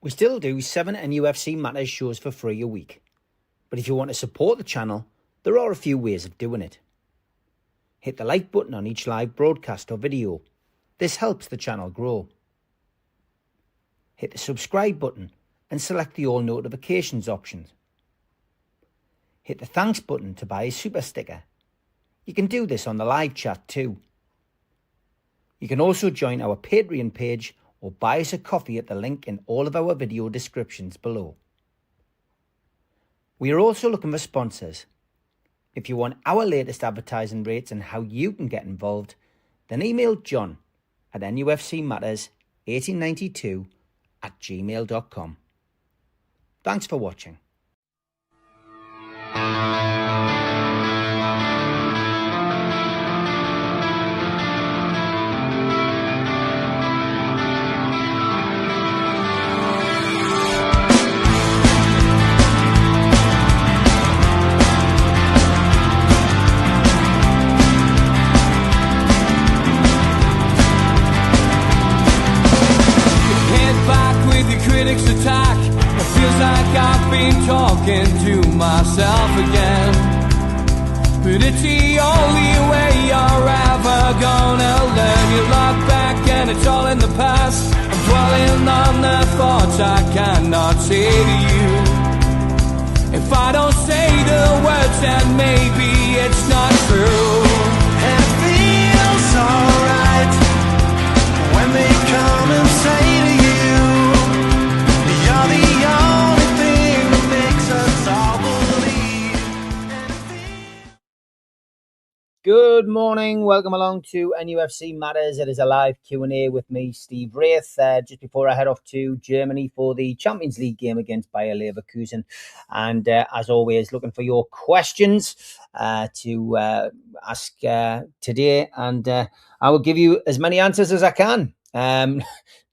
We still do 7 NUFC Matters shows for free a week. But if you want to support the channel, there are a few ways of doing it. Hit the like button on each live broadcast or video. This helps the channel grow. Hit the subscribe button and select the all notifications option. Hit the thanks button to buy a super sticker. You can do this on the live chat too. You can also join our Patreon page or buy us a coffee at the link in all of our video descriptions below. We are also looking for sponsors. If you want our latest advertising rates and how you can get involved, then email John at nufcmatters1892@gmail.com. Thanks for watching. Critics attack. It feels like I've been talking to myself again. But it's the only way you're ever gonna learn. You look back and it's all in the past. I'm dwelling on the thoughts I cannot say to you. If I don't say the words, then maybe it's not true. And it feels alright when they come and say to you, you're the only thing that makes us all believe. Good morning, welcome along to NUFC Matters. It is a live Q&A with me, Steve Wraith, just before I head off to Germany for the Champions League game against Bayer Leverkusen. And as always, looking for your questions to ask today, and I will give you as many answers as I can.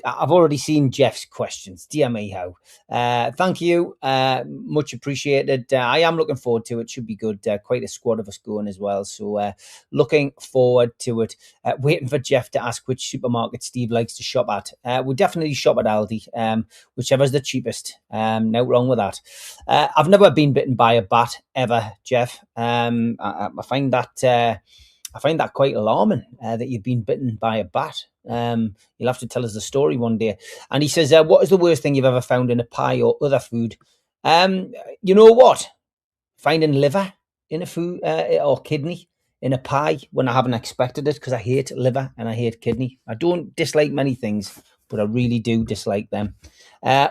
I've already seen Jeff's questions. Dear me, how. Thank you. Much appreciated. I am looking forward to it. Should be good. Quite a squad of us going as well. So looking forward to it. Waiting for Jeff to ask which supermarket Steve likes to shop at. We'll definitely shop at Aldi, whichever's the cheapest. No wrong with that. I've never been bitten by a bat ever, Jeff. I find that quite alarming that you've been bitten by a bat. You'll have to tell us the story one day. And he says, what is the worst thing you've ever found in a pie or other food? You know what? Finding liver in a food or kidney in a pie when I haven't expected it, because I hate liver and I hate kidney. I don't dislike many things, but I really do dislike them.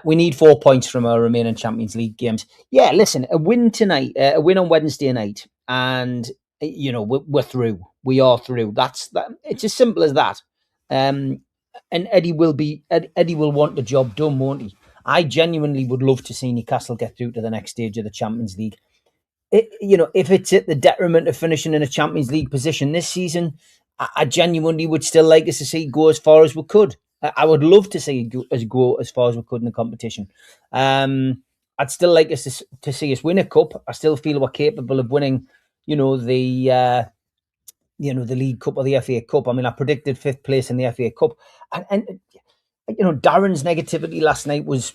We need 4 points from our remaining Champions League games. Yeah, listen, a win tonight, a win on Wednesday night, and you know, we're through. We are through. That's that. It's as simple as that. And Eddie will want the job done, won't he? I genuinely would love to see Newcastle get through to the next stage of the Champions League. If it's at the detriment of finishing in a Champions League position this season, I genuinely would still like us to see go as far as we could. I would love to see us go as far as we could in the competition. I'd still like us to see us win a cup. I still feel we're capable of winning, the League Cup or the FA Cup. I mean, I predicted 5th place in the FA Cup. And Darren's negativity last night was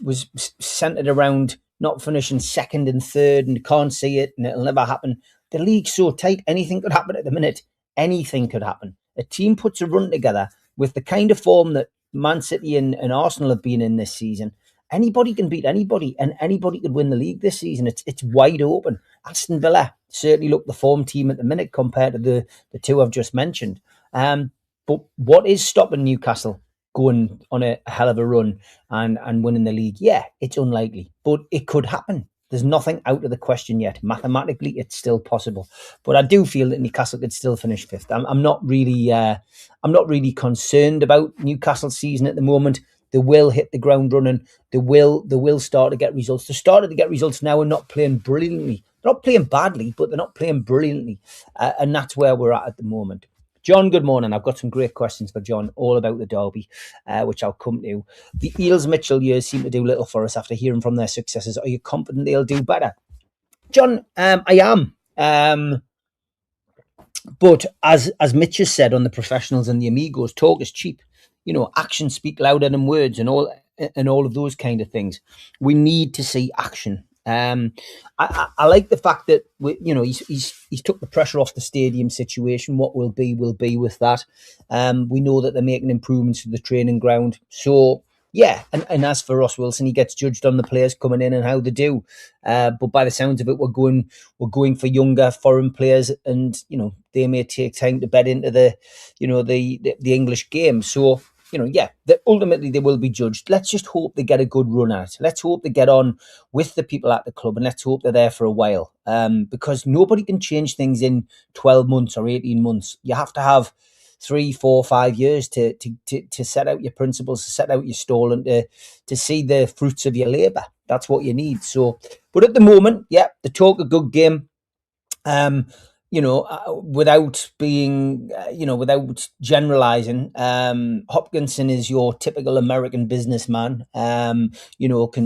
centred around not finishing 2nd and 3rd and can't see it and it'll never happen. The league's so tight, anything could happen at the minute. Anything could happen. A team puts a run together with the kind of form that Man City and Arsenal have been in this season. Anybody can beat anybody, and anybody could win the league this season. It's wide open. Aston Villa certainly look the form team at the minute compared to the two I've just mentioned. But what is stopping Newcastle going on a hell of a run and winning the league? Yeah, it's unlikely, but it could happen. There's nothing out of the question yet. Mathematically, it's still possible. But I do feel that Newcastle could still finish 5th. I'm not really concerned about Newcastle's season at the moment. They will hit the ground running. They will start to get results. They're starting to get results now and not playing brilliantly. They're not playing badly, but they're not playing brilliantly. And that's where we're at the moment. John, good morning. I've got some great questions for John, all about the derby, which I'll come to. The Eels Mitchell years seem to do little for us after hearing from their successors. Are you confident they'll do better? John, I am. But as Mitch has said on the Professionals and the Amigos, talk is cheap. Actions speak louder than words, and all and all of those kind of things. We need to see action. I like the fact that he's took the pressure off the stadium situation. What will be with that. We know that they're making improvements to the training ground. So yeah, and as for Ross Wilson, he gets judged on the players coming in and how they do. But by the sounds of it, we're going for younger foreign players, and they may take time to bed into the English game. So yeah, ultimately they will be judged. Let's just hope they get a good run at it. Let's hope they get on with the people at the club, and let's hope they're there for a while. Because nobody can change things in 12 months or 18 months. You have to have 3, 4, 5 years to set out your principles, to set out your stall, and to see the fruits of your labour. That's what you need. So, but at the moment, yeah, they talk a good game. Without being, without generalizing, Hopkinson is your typical American businessman, can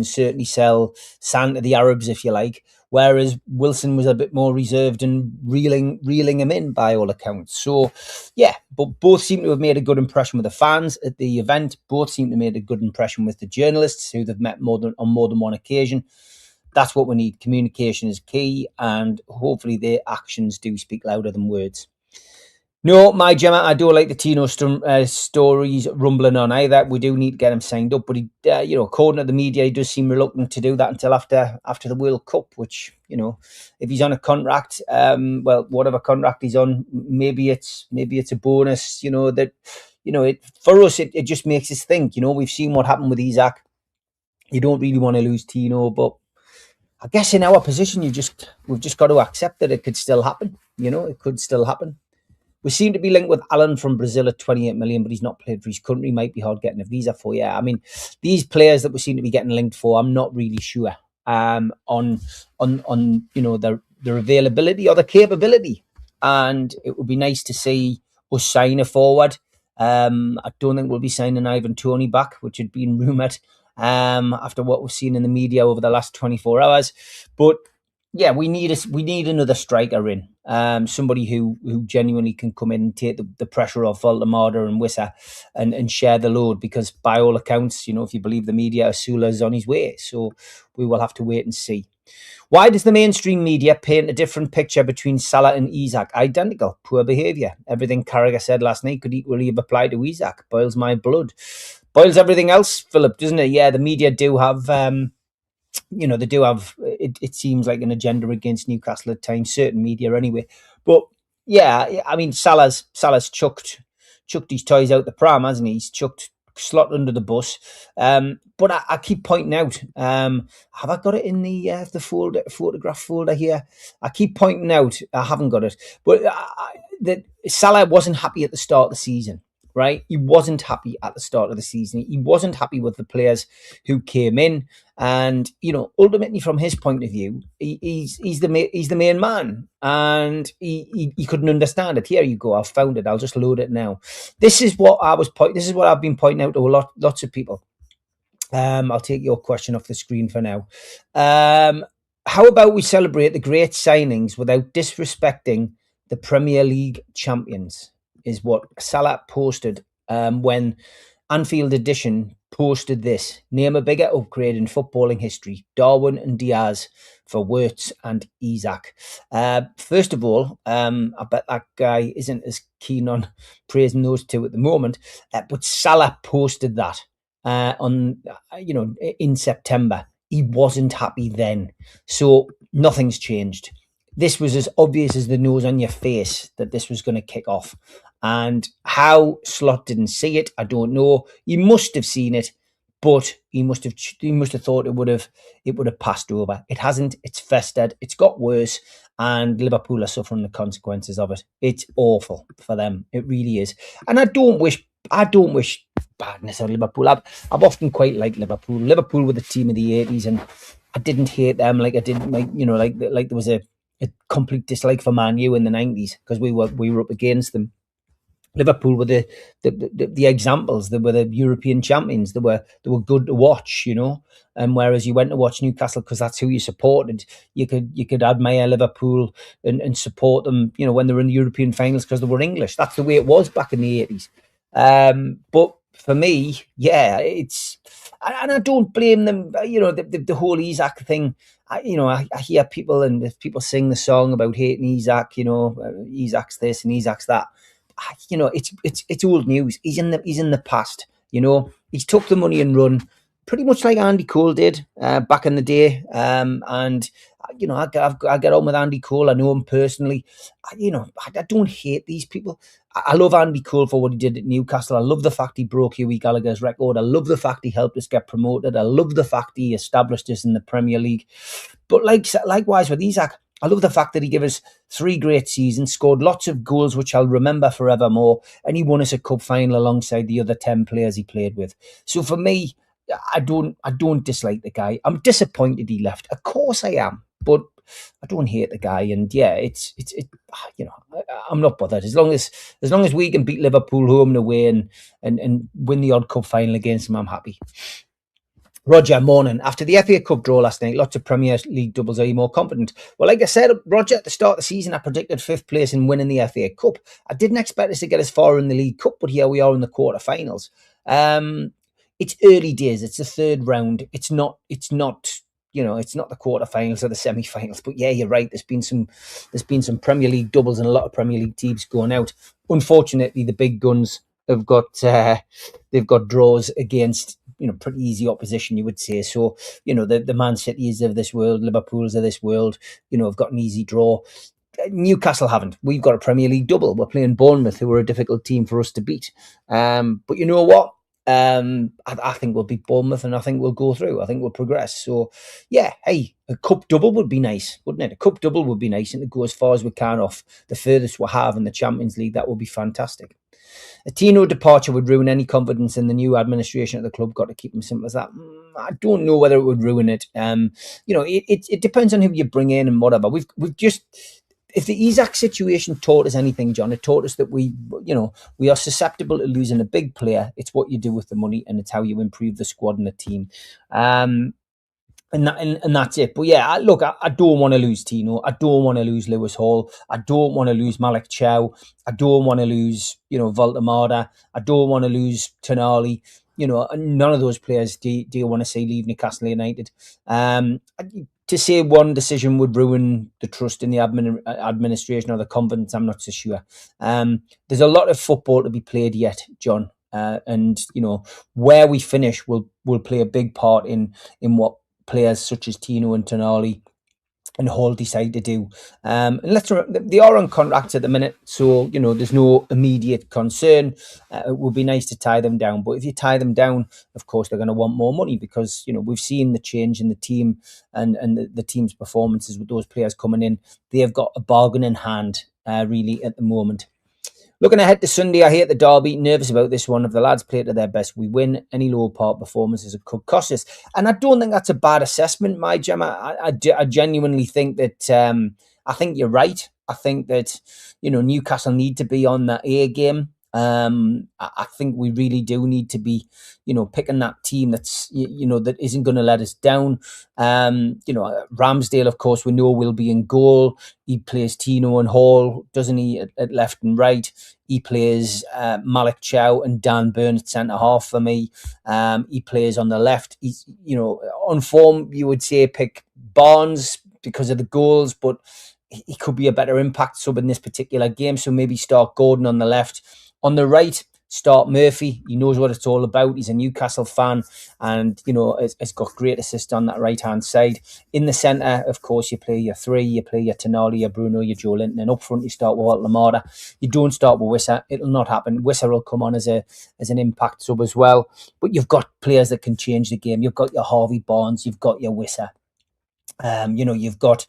certainly sell sand to the Arabs, if you like, whereas Wilson was a bit more reserved and reeling him in by all accounts. So, yeah, but both seem to have made a good impression with the fans at the event. Both seem to have made a good impression with the journalists who they've met on more than one occasion. That's what we need. Communication is key, and hopefully their actions do speak louder than words. No, my Gemma, I don't like the Tino stories rumbling on either. We do need to get him signed up, but he, according to the media, he does seem reluctant to do that until after the World Cup. Which, if he's on a contract, whatever contract he's on, maybe it's a bonus. For us, it just makes us think. We've seen what happened with Isaac. You don't really want to lose Tino, but I guess in our position, we've just got to accept that it could still happen. It could still happen. We seem to be linked with Alan from Brazil at 28 million, but he's not played for his country. Might be hard getting a visa for. Yeah, I mean, these players that we seem to be getting linked for, I'm not really sure on their availability or their capability. And it would be nice to see us sign a forward. I don't think we'll be signing Ivan Toney back, which had been rumoured. After what we've seen in the media over the last 24 hours. But yeah, we need another striker in. Somebody who genuinely can come in and take the pressure off Valdemar and Wissa and share the load, because by all accounts, if you believe the media, Asula's on his way. So we will have to wait and see. Why does the mainstream media paint a different picture between Salah and Isak? Identical. Poor behaviour. Everything Carragher said last night could equally have applied to Isak. Boils my blood. Boils everything else, Philip, doesn't it? Yeah, the media do have, they do have, it seems like an agenda against Newcastle at times, certain media anyway. But yeah, I mean, Salah's chucked his toys out the pram, hasn't he? He's chucked Slot under the bus. But I keep pointing out, have I got it in the photograph folder here? I keep pointing out, I haven't got it, but that Salah wasn't happy at the start of the season. Right, he wasn't happy at the start of the season. He wasn't happy with the players who came in, and ultimately, from his point of view, he's the main man, and he couldn't understand it. Here you go, I've found it. I'll just load it now. This is what This is what I've been pointing out to lots of people. I'll take your question off the screen for now. How about we celebrate the great signings without disrespecting the Premier League champions? Is what Salah posted when Anfield Edition posted this. Name a bigger upgrade in footballing history. Darwin and Diaz for Wirtz and Isak. First of all, I bet that guy isn't as keen on praising those two at the moment. But Salah posted that in September. He wasn't happy then. So nothing's changed. This was as obvious as the nose on your face that this was going to kick off. And how Slot didn't see it, I don't know. He must have seen it, but he must have thought it would have passed over. It hasn't. It's festered. It's got worse, and Liverpool are suffering the consequences of it. It's awful for them. It really is. And I don't wish badness on Liverpool. I've often quite liked Liverpool. Liverpool were the team of the 80s, and I didn't hate them like I didn't like there was a complete dislike for Man U in the 90s because we were up against them. Liverpool were the examples. They were the European champions. They were good to watch, And whereas you went to watch Newcastle because that's who you supported, you could admire Liverpool and support them, when they were in the European finals because they were English. That's the way it was back in the 80s. But for me, yeah, And I don't blame them. The whole Isaac thing. I hear people, and people sing the song about hating Isaac. Isaac's this and Isaac's that. It's old news. He's in the past. He's took the money and run, pretty much like Andy Cole did back in the day. And I get on with Andy Cole. I know him personally. I don't hate these people. I love Andy Cole for what he did at Newcastle. I love the fact he broke Hughie Gallagher's record. I love the fact he helped us get promoted. I love the fact he established us in the Premier League. But likewise with Isaac, I love the fact that he gave us 3 great seasons, scored lots of goals, which I'll remember forevermore, and he won us a cup final alongside the other 10 players he played with. So for me, I don't dislike the guy. I'm disappointed he left. Of course I am, but I don't hate the guy. And yeah, I'm not bothered as long as we can beat Liverpool home and away and win the odd cup final against them. I'm happy. Roger, morning. After the FA Cup draw last night, lots of Premier League doubles. Are you more confident? Well, like I said, Roger, at the start of the season, I predicted 5th place in winning the FA Cup. I didn't expect us to get as far in the League Cup, but here we are in the quarterfinals. It's early days. It's the 3rd round. It's not the quarterfinals or the semi-finals. But yeah, you're right. There's been some Premier League doubles and a lot of Premier League teams going out. Unfortunately, the big guns have got they've got draws against pretty easy opposition, you would say. So the Man Cities of this world, Liverpool's of this world, have got an easy draw. Newcastle haven't. We've got a Premier League double. We're playing Bournemouth, who are a difficult team for us to beat. But you know what? I think we'll beat Bournemouth, and I think we'll go through. I think we'll progress. So, yeah, hey, a cup double would be nice, wouldn't it? A cup double would be nice, and to go as far as we can off the furthest we have in the Champions League. That would be fantastic. A Tino departure would ruin any confidence in the new administration at the club. Got to keep them simple as that. I don't know whether it would ruin it. It depends on who you bring in and whatever. We've just. If the Isaac situation taught us anything, John, it taught us that we are susceptible to losing a big player. It's what you do with the money, and it's how you improve the squad and the team. And that's it. But yeah, I don't want to lose Tino. I don't want to lose Lewis Hall. I don't want to lose Malik Chow. I don't want to lose, Voltemada. I don't want to lose Tonali. None of those players do you want to see leave Newcastle United. To say one decision would ruin the trust in the administration or the confidence, I'm not so sure. There's a lot of football to be played yet, John. And where we finish will play a big part in what players such as Tino and Tonali and Hall decide to do. And let's remember, they are on contracts at the minute, so there's no immediate concern. It would be nice to tie them down, but if you tie them down, of course they're going to want more money, because we've seen the change in the team and the team's performances with those players coming in. They have got a bargain in hand, really, at the moment. Looking ahead to Sunday, I hate the derby. Nervous about this one. If the lads play to their best, we win. Any low part performances could cost us. And I don't think that's a bad assessment, my Gemma. I genuinely think that I think you're right. I think that Newcastle need to be on that A game. I think we really do need to be, picking that team that's, that isn't going to let us down. Ramsdale, of course, we know will be in goal. He plays Tino and Hall, doesn't he, at left and right. He plays Malik Chow and Dan Burn at centre half for me. He plays on the left. He's, on form, you would say pick Barnes because of the goals, but he could be a better impact sub in this particular game. So maybe start Gordon on the left. On the right, start Murphy. He knows what it's all about. He's a Newcastle fan and, has got great assist on that right-hand side. In the centre, of course, you play your 3. You play your Tonali, your Bruno, your Joe Linton. And up front, you start with Voltemada. You don't start with Wissa. It'll not happen. Wissa will come on as an impact sub as well. But you've got players that can change the game. You've got your Harvey Barnes. You've got your Wissa. You've got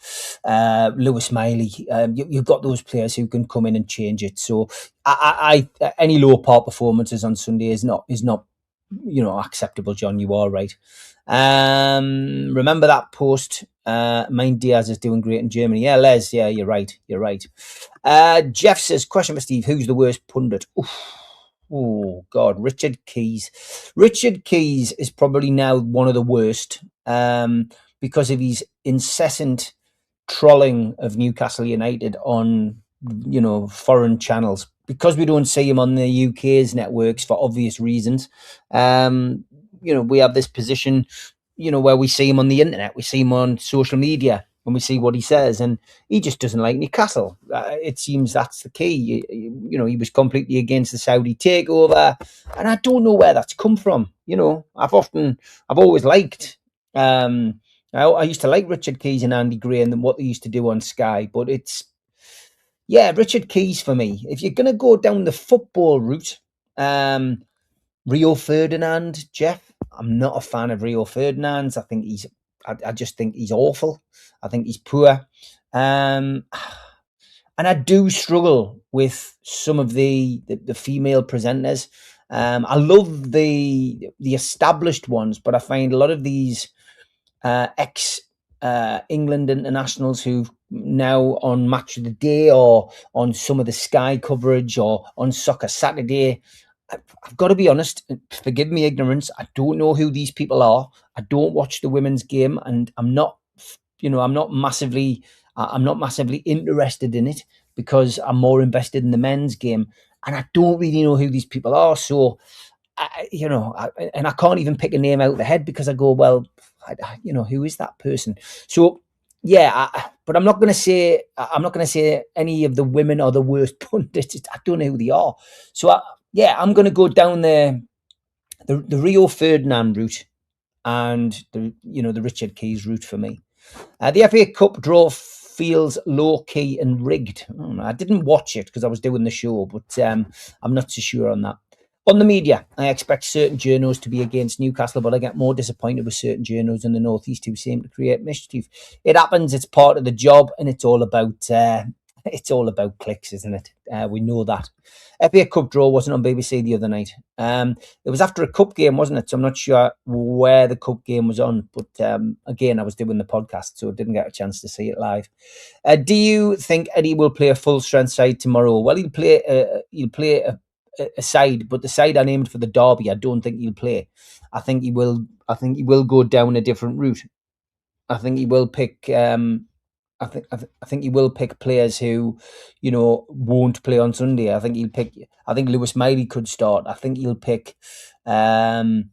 Lewis Miley. You've got those players who can come in and change it. So, I any low part performances on Sunday is not acceptable. John, you are right. Remember that post. Mind Diaz is doing great in Germany. Yeah, Les. Yeah, you're right. Jeff says, question for Steve: who's the worst pundit? Oh God, Richard Keys. Richard Keys is probably now one of the worst. Because of his incessant trolling of Newcastle United on, foreign channels. Because we don't see him on the UK's networks for obvious reasons, we have this position, where we see him on the internet, we see him on social media, and we see what he says, and he just doesn't like Newcastle. It seems that's the key. He was completely against the Saudi takeover, and I don't know where that's come from. I've always liked. I used to like Richard Keys and Andy Gray and what they used to do on Sky, but Richard Keys for me. If you're going to go down the football route, Rio Ferdinand, Jeff. I'm not a fan of Rio Ferdinand. I just think he's awful. I think he's poor. And I do struggle with some of the female presenters. I love the established ones, but I find a lot of these ex England internationals who now on Match of the Day or on some of the Sky coverage or on Soccer Saturday. I've got to be honest, forgive me ignorance. I don't know who these people are. I don't watch the women's game, and I'm not massively interested in it because I'm more invested in the men's game, and I don't really know who these people are. So, and I can't even pick a name out of the head because I go, well, who is that person? So, but I'm not going to say any of the women are the worst pundits. I don't know who they are. So, I'm going to go down the Rio Ferdinand route and the Richard Keys route for me. The FA Cup draw feels low key and rigged. I didn't watch it because I was doing the show, but I'm not so sure on that. On the media, I expect certain journos to be against Newcastle, but I get more disappointed with certain journos in the North East who seem to create mischief. It happens; it's part of the job, and it's all about clicks, isn't it? We know that. FA Cup draw wasn't on BBC the other night. It was after a cup game, wasn't it? So I'm not sure where the cup game was on, but again, I was doing the podcast, so I didn't get a chance to see it live. Do you think Eddie will play a full strength side tomorrow? Well, he'll play a side, but the side I named for the derby, I don't think he'll play. I think he will go down a different route. I think he will pick. I think he will pick players who, won't play on Sunday. I think Lewis Miley could start. I think he'll pick, Voldemort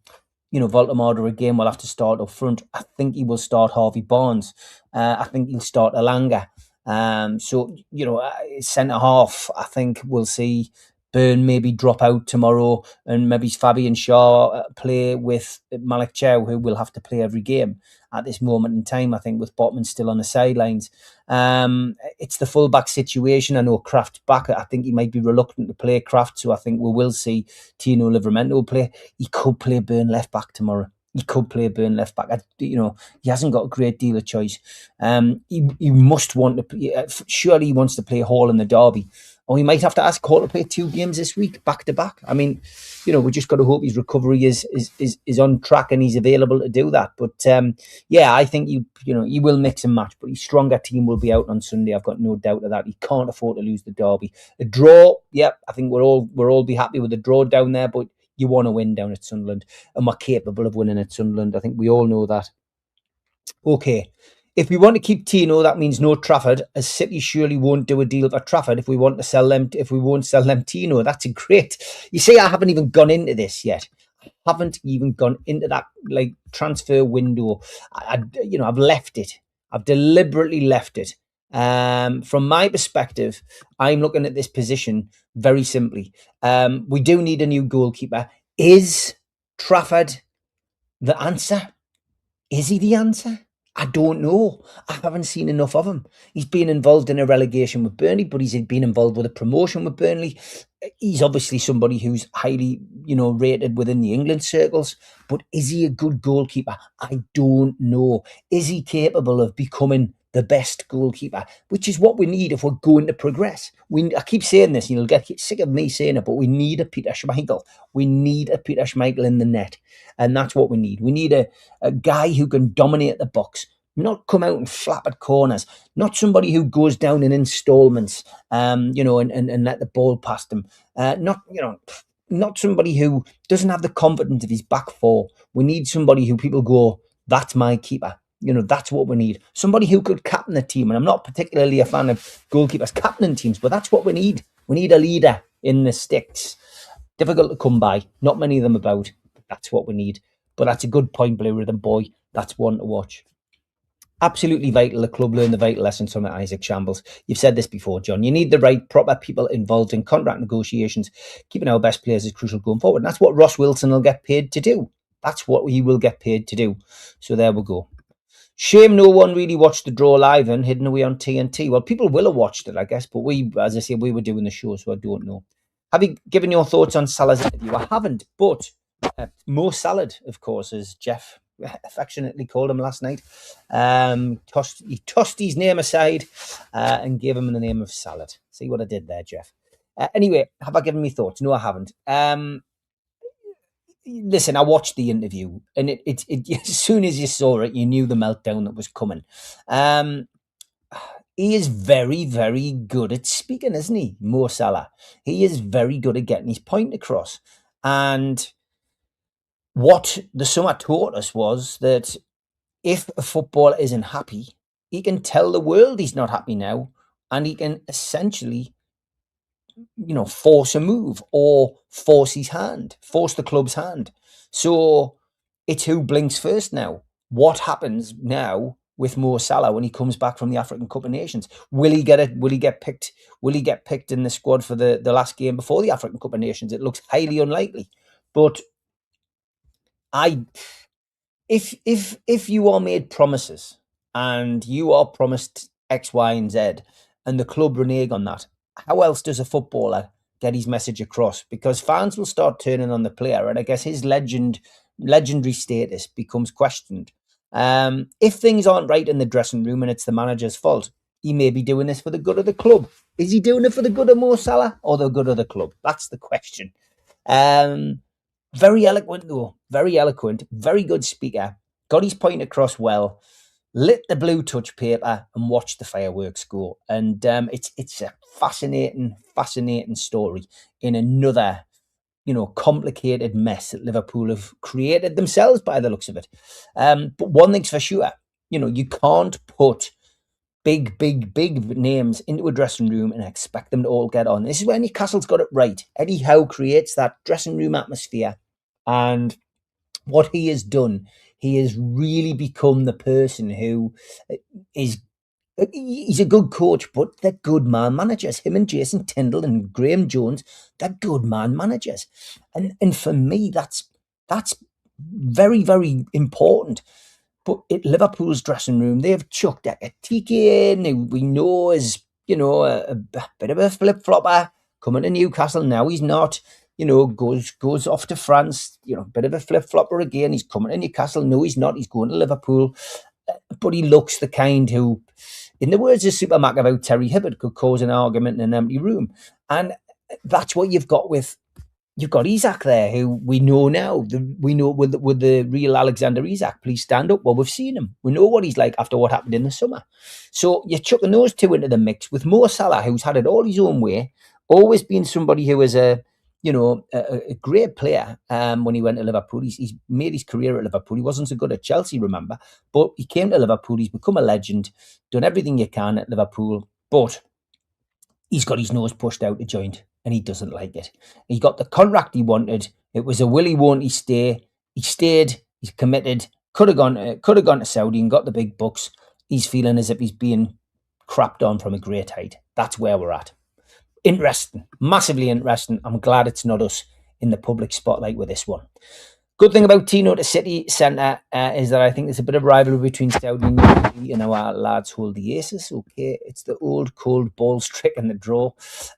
again will have to start up front. I think he will start Harvey Barnes. I think he'll start Alanga. Centre half, I think we'll see Byrne maybe drop out tomorrow, and maybe Fabian Shaw play with Malik Chow, who will have to play every game at this moment in time, I think, with Botman still on the sidelines. It's the fullback situation. I know Kraft's back. I think he might be reluctant to play Kraft, so I think we will see Tino Livramento play. He could play Byrne left back tomorrow. He hasn't got a great deal of choice. He must want to. Surely he wants to play Hall in the derby. Or we might have to ask Hall to play 2 games this week, back to back. I mean, we just got to hope his recovery is on track and he's available to do that. But I think he will mix and match. But his stronger team will be out on Sunday. I've got no doubt of that. He can't afford to lose the derby. A draw, I think we're all be happy with the draw down there. But you want to win down at Sunderland, and we're capable of winning at Sunderland. I think we all know that. Okay. If we want to keep Tino, that means no Trafford, as City surely won't do a deal for Trafford if we won't sell them Tino. That's great. You see, I haven't even gone into this yet. I haven't even gone into that transfer window. I've left it. I've deliberately left it. From my perspective, I'm looking at this position very simply. We do need a new goalkeeper. Is Trafford the answer? Is he the answer? I don't know. I haven't seen enough of him. He's been involved in a relegation with Burnley, but he's been involved with a promotion with Burnley. He's obviously somebody who's highly, rated within the England circles. But is he a good goalkeeper? I don't know. Is he capable of becoming the best goalkeeper? Which is what we need if we're going to progress. I keep saying this, you'll get sick of me saying it, but we need a Peter Schmeichel. We need a Peter Schmeichel in the net. And that's what we need. We need a guy who can dominate the box, not come out and flap at corners, not somebody who goes down in installments, and let the ball past him. Not somebody who doesn't have the confidence of his back four. We need somebody who people go, that's my keeper. That's what we need. Somebody who could captain the team. And I'm not particularly a fan of goalkeepers captaining teams, but that's what we need. We need a leader in the sticks. Difficult to come by. Not many of them about. That's what we need. But that's a good point, Blue Rhythm Boy. That's one to watch. Absolutely vital the club learn the vital lessons from Isaac Shambles. You've said this before, John. You need the right, proper people involved in contract negotiations. Keeping our best players is crucial going forward. And that's what Ross Wilson will get paid to do. That's what he will get paid to do. So there we go. Shame no one really watched the draw live and hidden away on TNT. Well, people will have watched it, I guess, but we, as I say, we were doing the show, so I don't know. Have you given your thoughts on Salah's interview? I haven't, but Mo Salad, of course, as Jeff affectionately called him last night. He tossed his name aside and gave him the name of Salad. See what I did there, Jeff? Anyway, have I given me thoughts? No, I haven't. Listen, I watched the interview, and it as soon as you saw it, you knew the meltdown that was coming. He is very, very good at speaking, isn't he, Mo Salah? He is very good at getting his point across. And what the summer taught us was that if a footballer isn't happy, he can tell the world he's not happy now, and he can essentially, force a move or force his hand, force the club's hand. So it's who blinks first now. What happens now with Mo Salah when he comes back from the African Cup of Nations? Will he get it? Will he get picked? Will he get picked in the squad for the last game before the African Cup of Nations? It looks highly unlikely. But if you are made promises and you are promised X, Y, and Z, and the club renege on that, how else does a footballer get his message across? Because fans will start turning on the player, and I guess his legendary status becomes questioned. If things aren't right in the dressing room and it's the manager's fault, he may be doing this for the good of the club. Is he doing it for the good of Mo Salah or the good of the club? That's the question. Very eloquent, though. Very eloquent. Very good speaker. Got his point across well. Lit the blue touch paper and watched the fireworks go. And it's a fascinating story in another, complicated mess that Liverpool have created themselves by the looks of it. But one thing's for sure, you can't put big names into a dressing room and expect them to all get on. This is where Newcastle's got it right. Eddie Howe creates that dressing room atmosphere, and what he has done, he has really become the person who he's a good coach, but they're good man managers. Him and Jason Tindall and Graham Jones, they're good man managers. And for me, that's very, very important. But at Liverpool's dressing room, they've chucked Ekitike in, who we know is, a bit of a flip-flopper, coming to Newcastle. Now he's not, goes off to France, bit of a flip-flopper again. He's coming to Newcastle. No, he's not. He's going to Liverpool. But he looks the kind who, in the words of Super Mac about Terry Hibbert, could cause an argument in an empty room. And that's what you've got Isak there, who we know now. We know with the real Alexander Isak. Please stand up. Well, we've seen him. We know what he's like after what happened in the summer. So you're chucking those two into the mix with Mo Salah, who's had it all his own way, always been somebody who is a great player. When he went to Liverpool, he's made his career at Liverpool. He wasn't so good at Chelsea, remember, but he came to Liverpool. He's become a legend, done everything you can at Liverpool, but he's got his nose pushed out the joint. And he doesn't like it. He got the contract he wanted. It was a will he, won't he stay. He stayed. He's committed. Could have gone to Saudi and got the big bucks. He's feeling as if he's being crapped on from a great height. That's where we're at. Interesting. Massively interesting. I'm glad it's not us in the public spotlight with this one. Good thing about Tino to City Centre is that I think there's a bit of rivalry between Saudi and UAE, and our lads hold the aces. Okay, it's the old cold balls trick in the draw.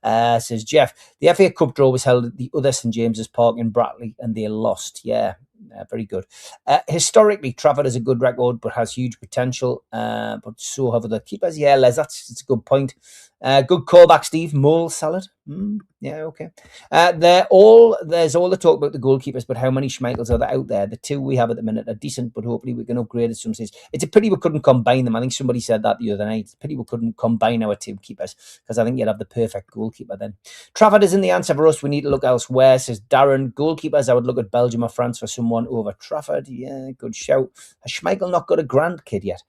Says Jeff, the FA Cup draw was held at the other St James's Park in Bratley, and they lost. Yeah, very good. Historically, Trafford has a good record, but has huge potential. But so have the keepers. Yeah, Les, that's a good point. Good callback, Steve. Mole salad. Yeah, okay. There's all the talk about the goalkeepers, but how many Schmeichels are there out there? The two we have at the minute are decent, but hopefully we can upgrade at some stage. It's a pity we couldn't combine them. I think somebody said that the other night. It's a pity we couldn't combine our two keepers, because I think you'd have the perfect goalkeeper then. Trafford isn't the answer for us. We need to look elsewhere, says Darren. Goalkeepers, I would look at Belgium or France for someone over Trafford. Yeah, good shout. Has Schmeichel not got a grandkid yet?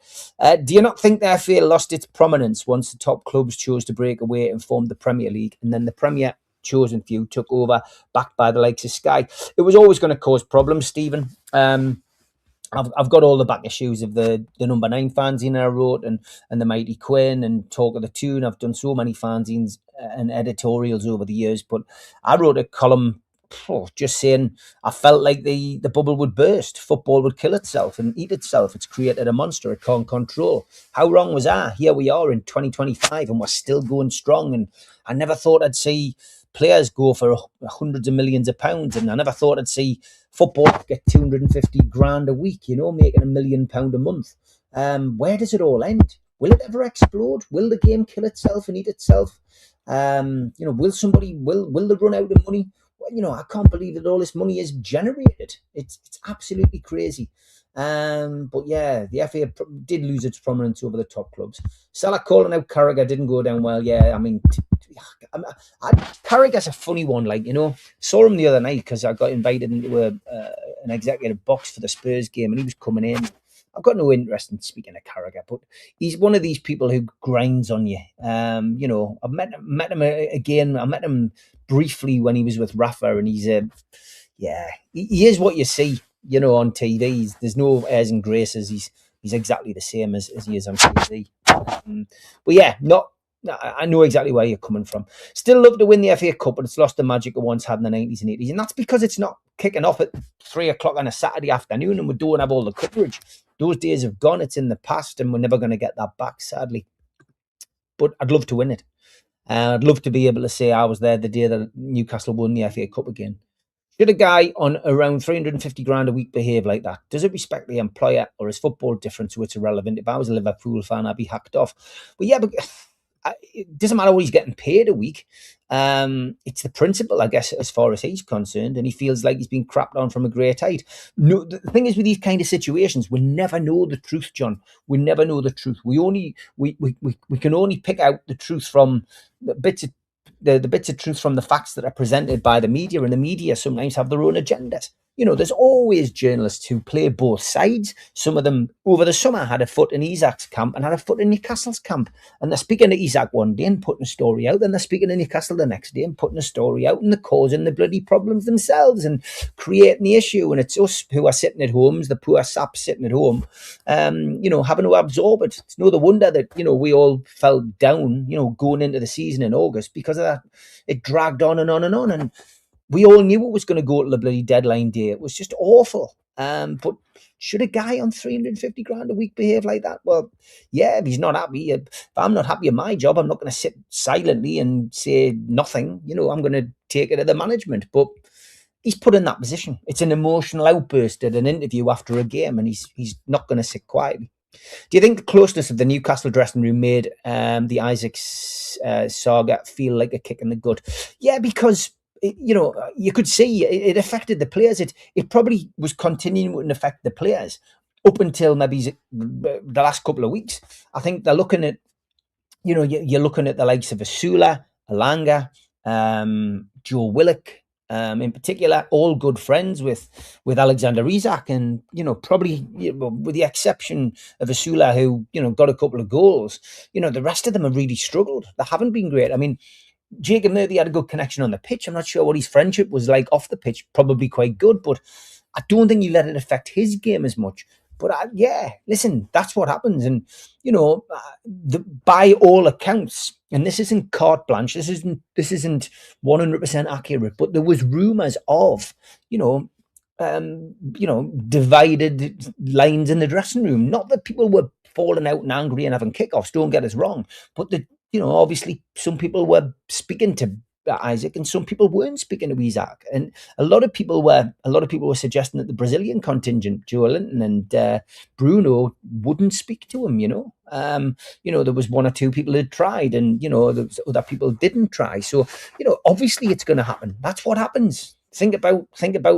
Do you not think their FA lost its prominence once the top clubs chose to break away and form the Premier League, and then the Premier chosen few took over, backed by the likes of Sky. It was always going to cause problems, Stephen. I've got all the back issues of the number 9 fanzine I wrote, and the Mighty Quinn and Talk of the Tune. I've done so many fanzines and editorials over the years, but I wrote a column just saying I felt like the bubble would burst, football would kill itself and eat itself. It's created a monster it can't control. How wrong was I? Here we are in 2025 and we're still going strong, and I never thought I'd see players go for hundreds of millions of pounds, and I never thought I'd see football get 250 grand a week, making £1 million a month. Where does it all end? Will it ever explode? Will the game kill itself and eat itself? Will they run out of money? Well, I can't believe that all this money is generated. It's absolutely crazy. But yeah, the FA did lose its prominence over the top clubs. Salah calling out Carragher didn't go down well. Yeah, I mean, Carragher's a funny one. Saw him the other night because I got invited into an executive box for the Spurs game, and he was coming in. I've got no interest in speaking to Carragher, but he's one of these people who grinds on you. I've met him again. I met him briefly when he was with Rafa, and he is what you see, on TV. There's no airs and graces. He's exactly the same as he is on TV. But yeah, I know exactly where you're coming from. Still love to win the FA Cup, but it's lost the magic it once had in the 90s and 80s. And that's because it's not kicking off at 3 o'clock on a Saturday afternoon and we don't have all the coverage. Those days have gone. It's in the past and we're never going to get that back, sadly. But I'd love to win it. I'd love to be able to say I was there the day that Newcastle won the FA Cup again. Should a guy on around 350 grand a week behave like that? Does it respect the employer, or is football different so it's irrelevant? If I was a Liverpool fan, I'd be hacked off. But yeah, but it doesn't matter what he's getting paid a week. It's the principle, I guess, as far as he's concerned, and he feels like he's been crapped on from a great height. No, the thing is with these kind of situations, we never know the truth, John. We never know the truth. We can only pick out the truth from the bits of truth from the facts that are presented by the media, and the media sometimes have their own agendas. There's always journalists who play both sides. Some of them over the summer had a foot in Isak's camp and had a foot in Newcastle's camp. And they're speaking to Isak one day and putting a story out. Then they're speaking to Newcastle the next day and putting a story out, and they're causing the bloody problems themselves and creating the issue. And it's us who are sitting at home, the poor saps sitting at home, having to absorb it. It's no wonder that, we all felt down, going into the season in August because of that. It dragged on and on and on. And we all knew it was going to go to the bloody deadline day. It was just awful. But should a guy on 350 grand a week behave like that? Well, yeah, if he's not happy, if I'm not happy at my job, I'm not going to sit silently and say nothing. I'm going to take it to the management. But he's put in that position. It's an emotional outburst at an interview after a game, and he's not going to sit quietly. Do you think the closeness of the Newcastle dressing room made the Isaacs saga feel like a kick in the gut? Yeah, because you could see it affected the players. It probably was continuing to affect the players up until maybe the last couple of weeks. I think they're looking at, you're looking at the likes of Asula, Alanga, Joe Willock, in particular, all good friends with Alexander Isak, and probably with the exception of Asula, who got a couple of goals. The rest of them have really struggled. They haven't been great. I mean, Jacob Murphy had a good connection on the pitch. I'm not sure what his friendship was like off the pitch. Probably quite good, but I don't think he let it affect his game as much. But listen, that's what happens. And, by all accounts, and this isn't carte blanche, this isn't 100% accurate, but there was rumours of, divided lines in the dressing room. Not that people were falling out and angry and having kickoffs, don't get us wrong, but obviously some people were speaking to Isaac and some people weren't speaking to Isaac, and a lot of people were suggesting that the Brazilian contingent, Joe Linton and Bruno, wouldn't speak to him. There was one or two people who tried, and there was other people didn't try. So obviously it's going to happen. That's what happens. Think about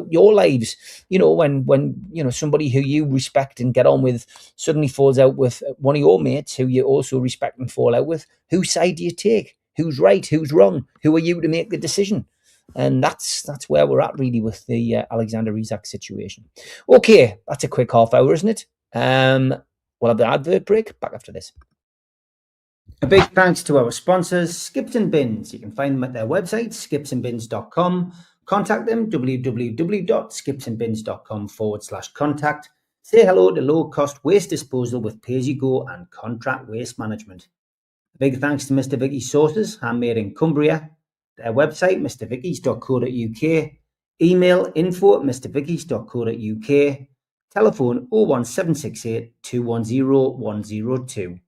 your lives. When somebody who you respect and get on with suddenly falls out with one of your mates who you also respect and fall out with. Whose side do you take? Who's right? Who's wrong? Who are you to make the decision? And that's where we're at really with the Alexander Isak situation. Okay, that's a quick half hour, isn't it? We'll have the advert break. Back after this. A big thanks to our sponsors, Skips and Bins. You can find them at their website, skipsandbins.com. Contact them, www.skipsandbins.com/contact. Say hello to low-cost waste disposal with pay-as-you-go and contract waste management. A big thanks to Mr. Vicky's Sauces, handmade in Cumbria. Their website, mrvickies.co.uk. Email info@mrvickies.co.uk. Telephone 01768 210 102.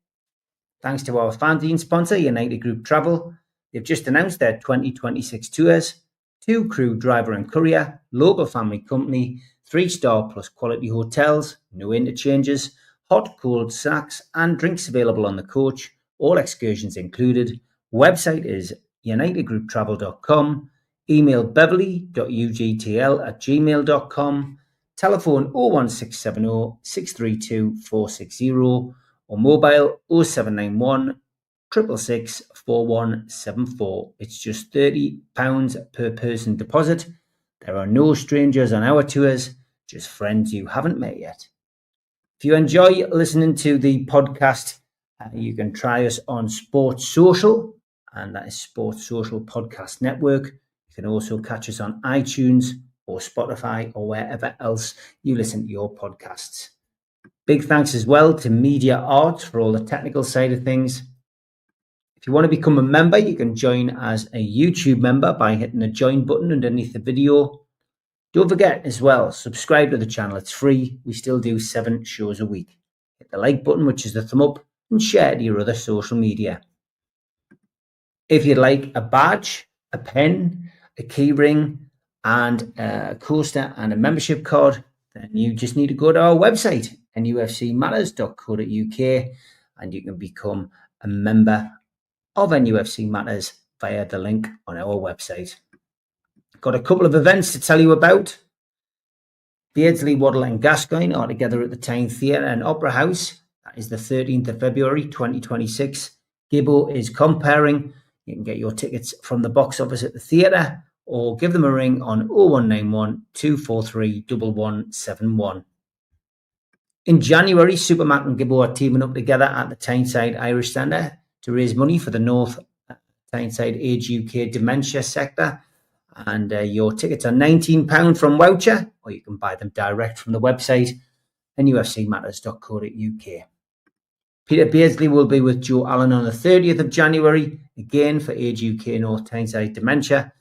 Thanks to our fanzine sponsor, United Group Travel. They've just announced their 2026 tours. 2 crew, driver and courier, local family company, 3-star plus quality hotels, no interchanges, hot, cold snacks and drinks available on the coach, all excursions included. Website is unitedgrouptravel.com. Email beverly.ugtl@gmail.com. Telephone 01670 632 460 or mobile 0791 666 4174. It's just £30 per person deposit. There are no strangers on our tours, just friends you haven't met yet. If you enjoy listening to the podcast, you can try us on Sports Social, and that is Sports Social Podcast Network. You can also catch us on iTunes or Spotify or wherever else you listen to your podcasts. Big thanks as well to Media Arts for all the technical side of things. If you want to become a member, you can join as a YouTube member by hitting the join button underneath the video. Don't forget as well, subscribe to the channel. It's free. We still do 7 shows a week. Hit the like button, which is the thumb up, and share to your other social media. If you'd like a badge, a pen, a key ring, and a coaster and a membership card, then you just need to go to our website, nufcmatters.co.uk, and you can become a member of NUFC Matters via the link on our website. Got a couple of events to tell you about. Beardsley, Waddle and Gascoigne are together at the Tyne Theatre and Opera House. That is the 13th of February 2026. Gibbo is comparing. You can get your tickets from the box office at the theatre or give them a ring on 0191 243 1171. In January, Supermac and Gibbo are teaming up together at the Tyneside Irish Centre to raise money for the North Tyneside Age UK Dementia sector. And your tickets are £19 from voucher, or you can buy them direct from the website, nufcmatters.co.uk. Peter Beardsley will be with Joe Allen on the 30th of January, again for Age UK North Tyneside Dementia.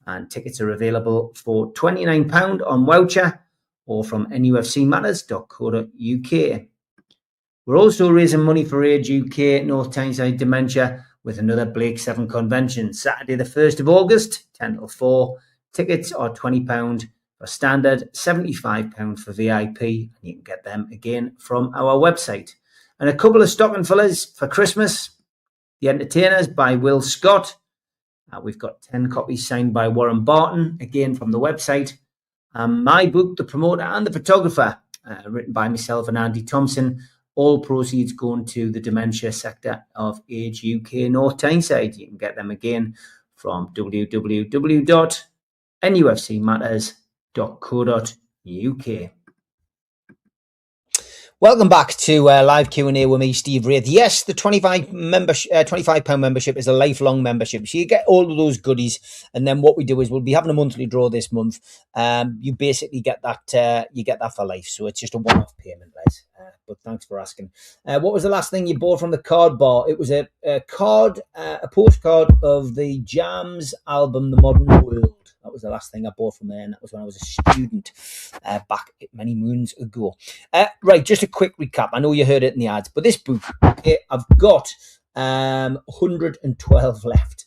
And tickets are available for £29 on voucher or from nufcmatters.co.uk. We're also raising money for Age UK North Tyneside Dementia with another Blake 7 convention, Saturday the 1st of August, 10 till 4. Tickets are £20 for standard, £75 for VIP, and you can get them again from our website. And a couple of stocking fillers for Christmas. The Entertainers by Will Scott. We've got 10 copies signed by Warren Barton, again from the website. My book, The Promoter and the Photographer, written by myself and Andy Thompson. All proceeds going to the dementia sector of Age UK North Tyneside. You can get them again from www.nufcmatters.co.uk. Welcome back to live Q&A with me, Steve Wraith. Yes, the £25 membership is a lifelong membership. So you get all of those goodies. And then what we do is we'll be having a monthly draw this month. You basically get that you get that for life. So it's just a one-off payment, Les. But thanks for asking. What was the last thing you bought from the card bar? It was a postcard of the Jams album, The Modern World. That was the last thing I bought from there, and that was when I was a student back many moons ago. Right, just a quick recap. I know you heard it in the ads, but this book, okay, I've got 112 left.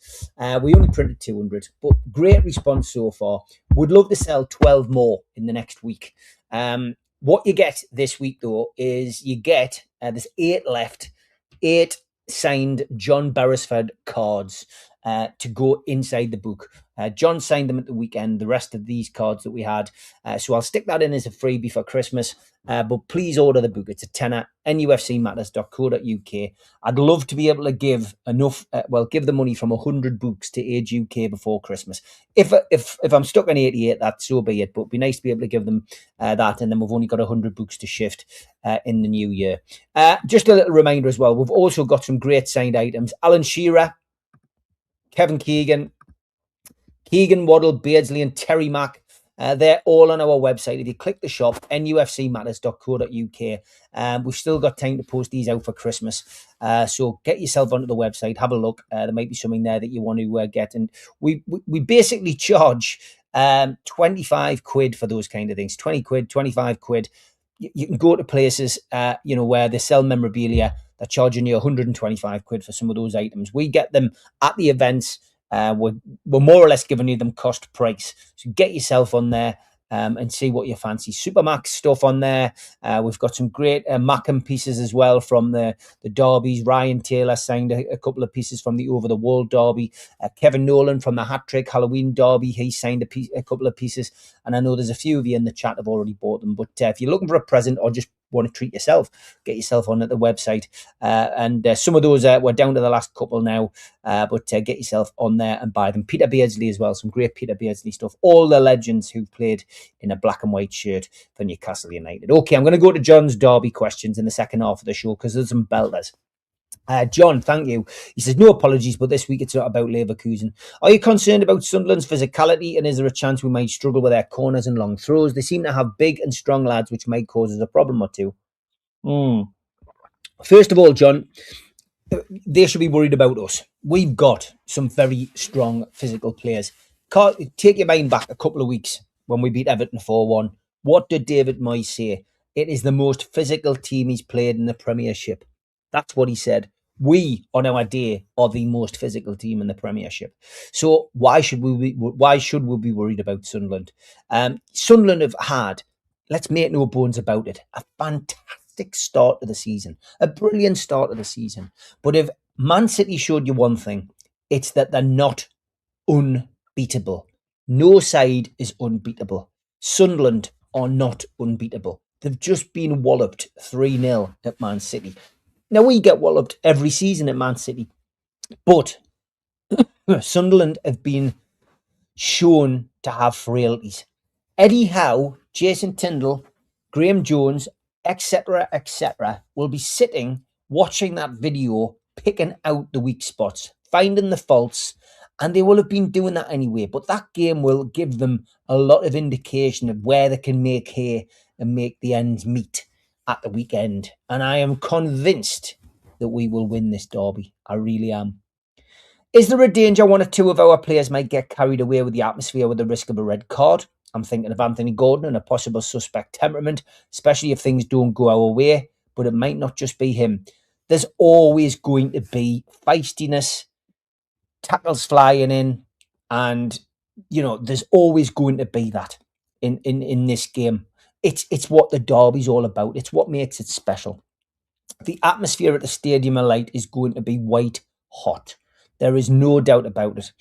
We only printed 200, but great response so far. Would love to sell 12 more in the next week. What you get this week, though, is you get, there's 8 left, 8 signed John Beresford cards to go inside the book. John signed them at the weekend, the rest of these cards that we had. So I'll stick that in as a freebie for Christmas. But please order the book. It's a tenner, nufcmatters.co.uk. I'd love to be able to give enough, give the money from 100 books to Age UK before Christmas. If I'm stuck on 88, that's so be it. But it'd be nice to be able to give them that. And then we've only got 100 books to shift in the new year. Just a little reminder as well. We've also got some great signed items. Alan Shearer, Kevin Keegan, Keegan Waddle, Beardsley and Terry Mack. They're all on our website. If you click the shop, nufcmatters.co.uk, we've still got time to post these out for Christmas. So get yourself onto the website, have a look. There might be something there that you want to get. And we basically charge 25 quid for those kind of things. 20 quid, 25 quid. You can go to places, where they sell memorabilia. They're charging you 125 quid for some of those items. We get them at the events. We're more or less giving you them cost price. So get yourself on there and see what you fancy. Supermax stuff on there. We've got some great Mackham pieces as well from the derbies. Ryan Taylor signed a couple of pieces from the Over the Wall derby. Kevin Nolan from the Hat-Trick Halloween derby, he signed a couple of pieces. And I know there's a few of you in the chat have already bought them. But if you're looking for a present or just want to treat yourself, get yourself on at the website. And some of those, we're down to the last couple now. But get yourself on there and buy them. Peter Beardsley as well, some great Peter Beardsley stuff. All the legends who played in a black and white shirt for Newcastle United. Okay, I'm going to go to John's derby questions in the second half of the show because there's some belters. John, thank you. He says, no apologies, but this week it's not about Leverkusen. Are you concerned about Sunderland's physicality, and is there a chance we might struggle with their corners and long throws? They seem to have big and strong lads, which might cause us a problem or two. First of all, John, they should be worried about us. We've got some very strong physical players. Take your mind back a couple of weeks when we beat Everton 4-1. What did David Moyes say? It is the most physical team he's played in the Premiership. That's what he said. We, on our day, are the most physical team in the Premiership. So why should we be worried about Sunderland? Sunderland have had, let's make no bones about it, a fantastic start to the season, a brilliant start to the season. But if Man City showed you one thing, it's that they're not unbeatable. No side is unbeatable. Sunderland are not unbeatable. They've just been walloped 3-0 at Man City. Now, we get walloped every season at Man City, but Sunderland have been shown to have frailties. Eddie Howe, Jason Tindall, Graham Jones, etc., will be sitting, watching that video, picking out the weak spots, finding the faults, and they will have been doing that anyway. But that game will give them a lot of indication of where they can make hay and make the ends meet at the weekend. And I am convinced that we will win this derby. I really am. Is there a danger one or two of our players might get carried away with the atmosphere with the risk of a red card? I'm thinking of Anthony Gordon and a possible suspect temperament, especially if things don't go our way, but it might not just be him. There's always going to be feistiness, tackles flying in, and, there's always going to be that in this game. It's what the derby's all about. It's what makes it special. The atmosphere at the Stadium of Light is going to be white hot. There is no doubt about it.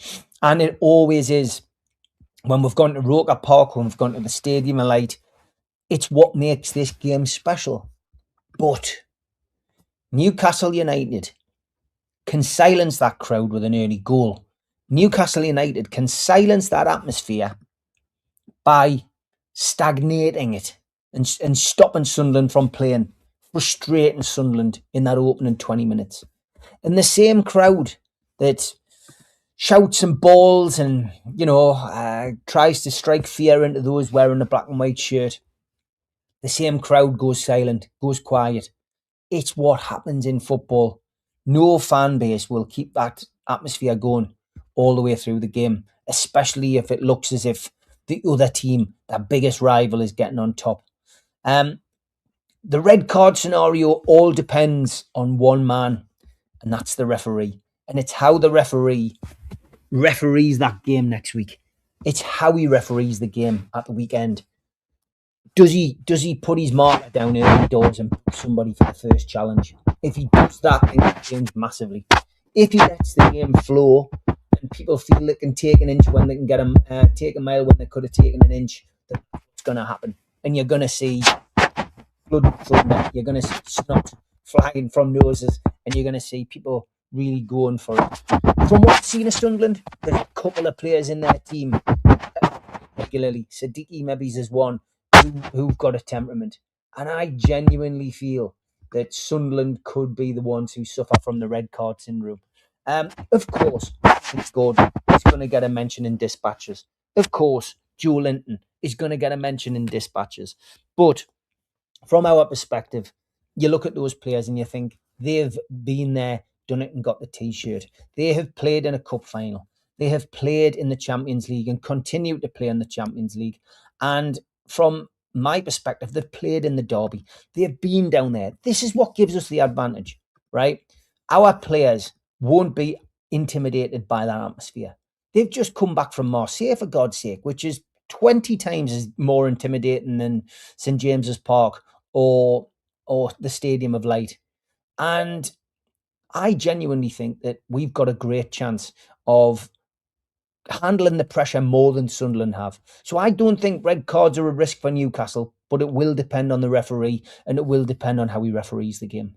And it always is. When we've gone to Roker Park, when we've gone to the Stadium of Light, it's what makes this game special. But Newcastle United can silence that crowd with an early goal. Newcastle United can silence that atmosphere by stagnating it and stopping Sunderland from playing, frustrating Sunderland in that opening 20 minutes. And the same crowd that shouts and balls and, tries to strike fear into those wearing a black and white shirt, the same crowd goes silent, goes quiet. It's what happens in football. No fan base will keep that atmosphere going all the way through the game, especially if it looks as if the other team, their biggest rival, is getting on top. The red card scenario all depends on one man, and that's the referee. And it's how the referee referees that game next week. It's how he referees the game at the weekend. Does he put his marker down early doors and put somebody for the first challenge? If he does that, then it changes massively. If he lets the game flow and people feel they can take an inch when they can take a mile when they could have taken an inch, that's what's going to happen. And you're going to see blood and thunder. You're going to see snot flying from noses, and you're going to see people really going for it. From what I've seen of Sunderland, there's a couple of players in their team regularly. Siddiqui maybe is one who've got a temperament. And I genuinely feel that Sunderland could be the ones who suffer from the red card syndrome. Of course, Gordon is going to get a mention in dispatches. Of course, Joe Linton is going to get a mention in dispatches. But from our perspective, you look at those players and you think they've been there, done it and got the T-shirt. They have played in a cup final. They have played in the Champions League and continue to play in the Champions League. And from my perspective, they've played in the derby. They've been down there. This is what gives us the advantage, right? Our players won't be intimidated by that atmosphere. They've just come back from Marseille, for God's sake, which is 20 times more intimidating than St. James's Park or the Stadium of Light. And I genuinely think that we've got a great chance of handling the pressure more than Sunderland have. So I don't think red cards are a risk for Newcastle, but it will depend on the referee and it will depend on how he referees the game.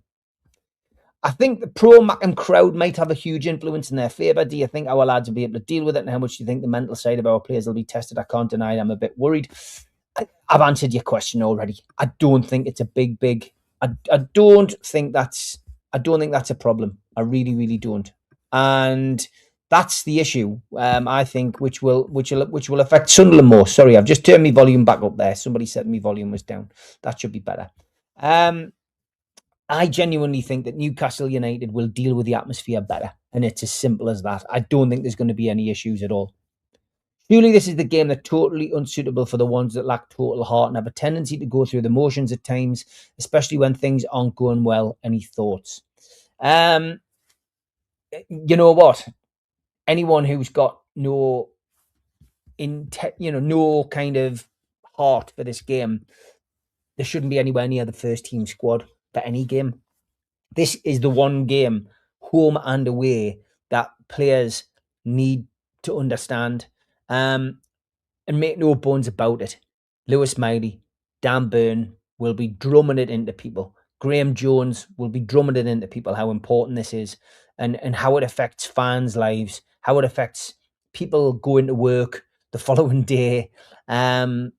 I think the pro-Mackem crowd might have a huge influence in their favour. Do you think our lads will be able to deal with it? And how much do you think the mental side of our players will be tested? I can't deny I'm a bit worried. I've answered your question already. I don't think it's a big. I don't think that's a problem. I really, really don't. And that's the issue. I think which will affect Sunderland more. Sorry, I've just turned my volume back up there. Somebody said my volume was down. That should be better. I genuinely think that Newcastle United will deal with the atmosphere better, and it's as simple as that. I don't think there's going to be any issues at all. Surely this is the game that's totally unsuitable for the ones that lack total heart and have a tendency to go through the motions at times, especially when things aren't going well. Any thoughts? You know what? Anyone who's got no kind of heart for this game, there shouldn't be anywhere near the first team squad for any game. This is the one game, home and away, that players need to understand. And make no bones about it. Lewis Miley, Dan Burn will be drumming it into people. Graham Jones will be drumming it into people how important this is and how it affects fans' lives, how it affects people going to work the following day. It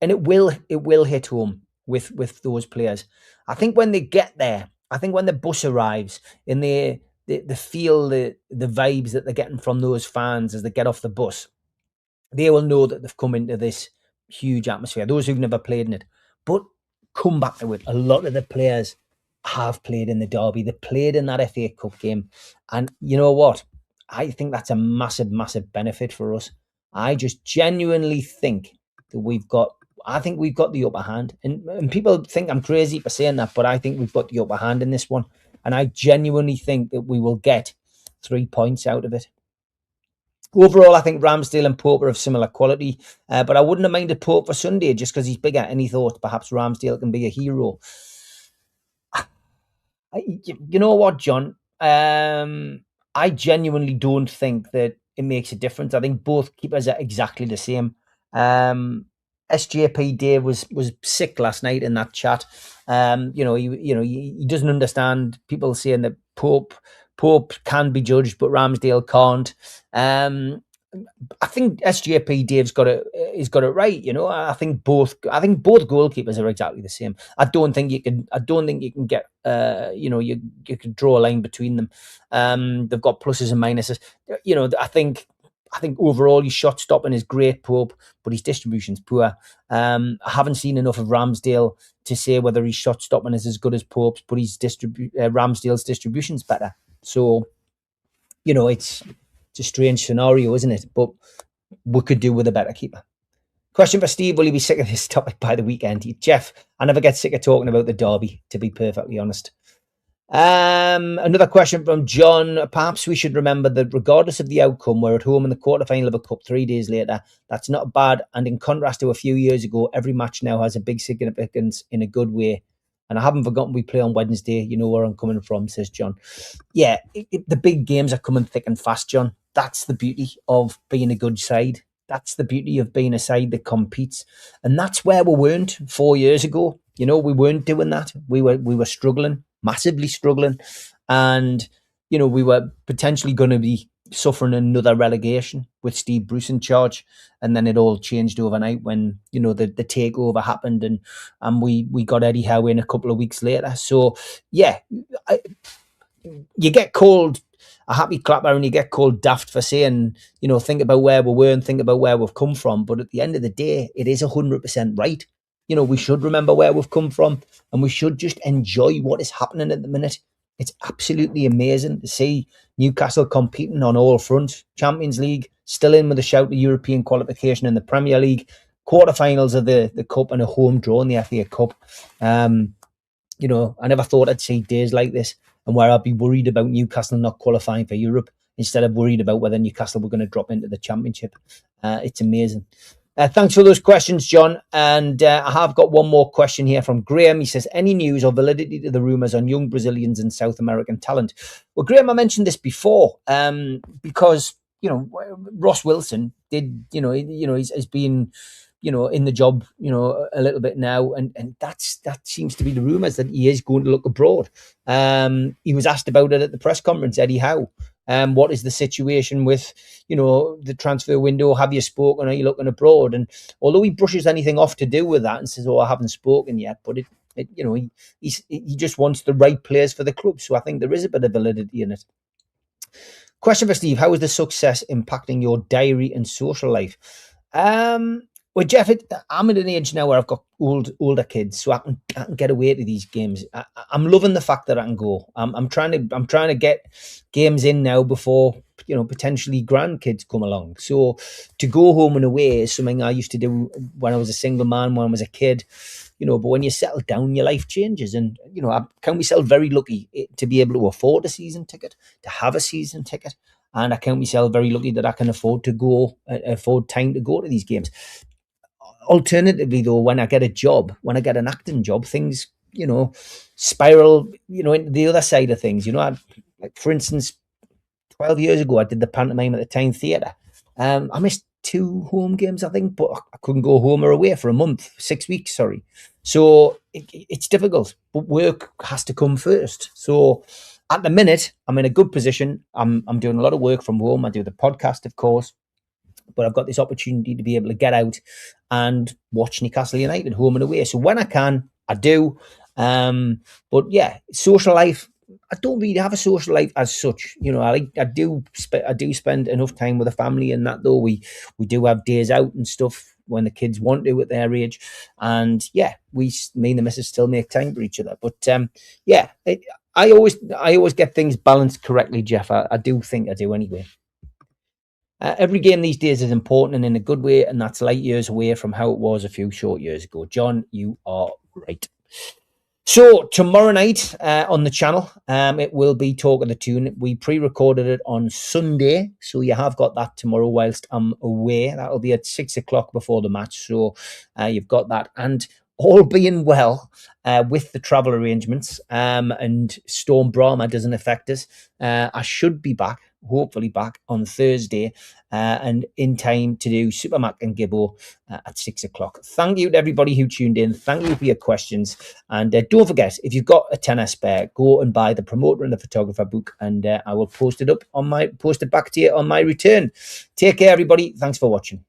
will hit home with those players. I think when they get there, I think when the bus arrives and they feel the vibes that they're getting from those fans as they get off the bus, they will know that they've come into this huge atmosphere. Those who've never played in it, but come back to it. A lot of the players have played in the derby. They played in that FA Cup game, and you know what? I think that's a massive, massive benefit for us. I just genuinely think that we've got the upper hand, and people think I'm crazy for saying that, but I think we've got the upper hand in this one. And I genuinely think that we will get 3 points out of it. Overall, I think Ramsdale and Pope are of similar quality, but I wouldn't have minded Pope for Sunday just because he's bigger. Any thought perhaps Ramsdale can be a hero? You know what, John? I genuinely don't think that it makes a difference. I think both keepers are exactly the same. SJP Dave was sick last night in that chat. He doesn't understand people saying that Pope can be judged, but Ramsdale can't. I think SJP Dave's got it right. You know, I think both goalkeepers are exactly the same. I don't think you can get you could draw a line between them. They've got pluses and minuses. You know, I think overall his shot stopping is great, Pope, but his distribution's poor. I haven't seen enough of Ramsdale to say whether his shot stopping is as good as Pope's, but his Ramsdale's distribution's better. So, you know, it's a strange scenario, isn't it? But we could do with a better keeper. Question for Steve: will you be sick of this topic by the weekend? Jeff, I never get sick of talking about the derby, to be perfectly honest. Another question from John. Perhaps we should remember that regardless of the outcome, we're at home in the quarterfinal of a cup 3 days later. That's not bad. And in contrast to a few years ago, every match now has a big significance in a good way. And I haven't forgotten we play on Wednesday. You know where I'm coming from, says John. Yeah, the big games are coming thick and fast, John. That's the beauty of being a good side. That's the beauty of being a side that competes. And that's where we weren't 4 years ago. You know, we weren't doing that. We were struggling, massively struggling. And, you know, we were potentially going to be suffering another relegation with Steve Bruce in charge. And then it all changed overnight when, you know, the takeover happened and we got Eddie Howe in a couple of weeks later. So, yeah, you get called a happy clapper and you get called daft for saying, you know, think about where we were and think about where we've come from. But at the end of the day, it is 100% right. You know, we should remember where we've come from and we should just enjoy what is happening at the minute. It's absolutely amazing to see Newcastle competing on all fronts. Champions League, still in with a shout to European qualification in the Premier League, quarterfinals of the Cup and a home draw in the FA Cup. You know, I never thought I'd see days like this and where I'd be worried about Newcastle not qualifying for Europe instead of worried about whether Newcastle were going to drop into the Championship. It's amazing. Thanks for those questions, John. And I have got one more question here from Graham. He says, any news or validity to the rumours on young Brazilians and South American talent? Well, Graham, I mentioned this before because, you know, Ross Wilson did, he's been, you know, in the job, you know, a little bit now. And that seems to be the rumours that he is going to look abroad. He was asked about it at the press conference, Eddie Howe. What is the situation with, you know, the transfer window? Have you spoken? Are you looking abroad? And although he brushes anything off to do with that and says, "Oh, I haven't spoken yet," but you know, he just wants the right players for the club. So I think there is a bit of validity in it. Question for Steve: how is the success impacting your diary and social life? Well, Jeff, I'm at an age now where I've got older kids, so I can get away to these games. I'm loving the fact that I can go. I'm trying to get games in now before, you know, potentially grandkids come along. So to go home and away is something I used to do when I was a single man, when I was a kid. You know, but when you settle down, your life changes. And, you know, I count myself very lucky to be able to afford a season ticket, to have a season ticket. And I count myself very lucky that I can afford time to go to these games. Alternatively, though, when I get a job, when I get an acting job, things, you know, spiral, you know, into the other side of things. You know, like for instance, 12 years ago, I did the pantomime at the Tyne Theatre. I missed 2 home games, I think, but I couldn't go home or away for a month, 6 weeks, sorry. So it's difficult, but work has to come first. So at the minute, I'm in a good position. I'm doing a lot of work from home. I do the podcast, of course. But I've got this opportunity to be able to get out and watch Newcastle United home and away. So when I can, I do. But yeah, social life, I don't really have a social life as such. You know, I do spend enough time with the family and that, though. We do have days out and stuff when the kids want to at their age. And yeah, me and the missus still make time for each other. But yeah, I always get things balanced correctly, Jeff. I do think I do anyway. Every game these days is important and in a good way, and that's light years away from how it was a few short years ago. John, you are right. So tomorrow night on the channel, it will be Talk of the Tune. We pre-recorded it on Sunday, so you have got that tomorrow whilst I'm away. That'll be at 6 o'clock before the match, so you've got that. And all being well with the travel arrangements and Storm Brahma doesn't affect us, I should be back, hopefully back on Thursday and in time to do Super Mac and Gibbo at 6 o'clock. Thank you to everybody who tuned in. Thank you for your questions. And don't forget, if you've got a tenner spare, go and buy the Promoter and the Photographer book, and I will post it back to you on my return. Take care, everybody. Thanks for watching.